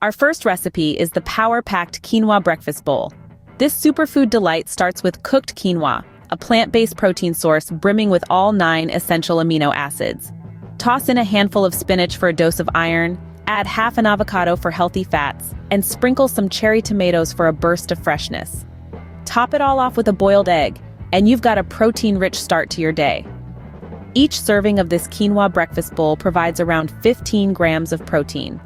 Our first recipe is the power-packed quinoa breakfast bowl. This superfood delight starts with cooked quinoa, a plant-based protein source brimming with all 9 essential amino acids. Toss in a handful of spinach for a dose of iron, add half an avocado for healthy fats, and sprinkle some cherry tomatoes for a burst of freshness. Top it all off with a boiled egg, and you've got a protein-rich start to your day. Each serving of this quinoa breakfast bowl provides around 15 grams of protein.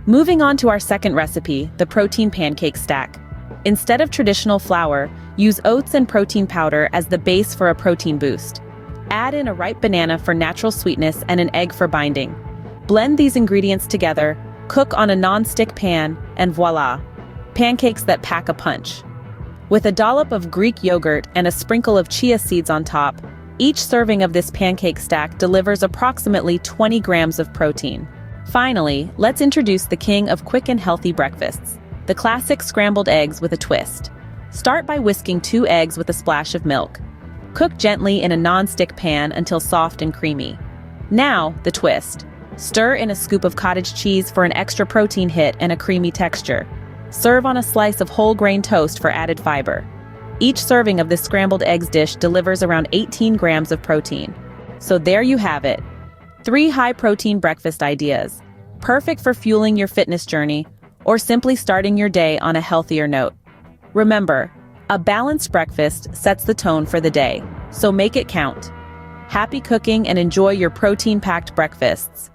Moving on to our second recipe, the protein pancake stack. Instead of traditional flour, use oats and protein powder as the base for a protein boost. Add in a ripe banana for natural sweetness and an egg for binding. Blend these ingredients together, cook on a non-stick pan, and voila! Pancakes that pack a punch. With a dollop of Greek yogurt and a sprinkle of chia seeds on top, each serving of this pancake stack delivers approximately 20 grams of protein. Finally, let's introduce the king of quick and healthy breakfasts, the classic scrambled eggs with a twist. Start by whisking 2 eggs with a splash of milk. Cook gently in a non-stick pan until soft and creamy. Now, the twist. Stir in a scoop of cottage cheese for an extra protein hit and a creamy texture. Serve on a slice of whole grain toast for added fiber. Each serving of this scrambled eggs dish delivers around 18 grams of protein. So there you have it. 3 high-protein breakfast ideas, perfect for fueling your fitness journey or simply starting your day on a healthier note. Remember, a balanced breakfast sets the tone for the day, so make it count. Happy cooking and enjoy your protein-packed breakfasts.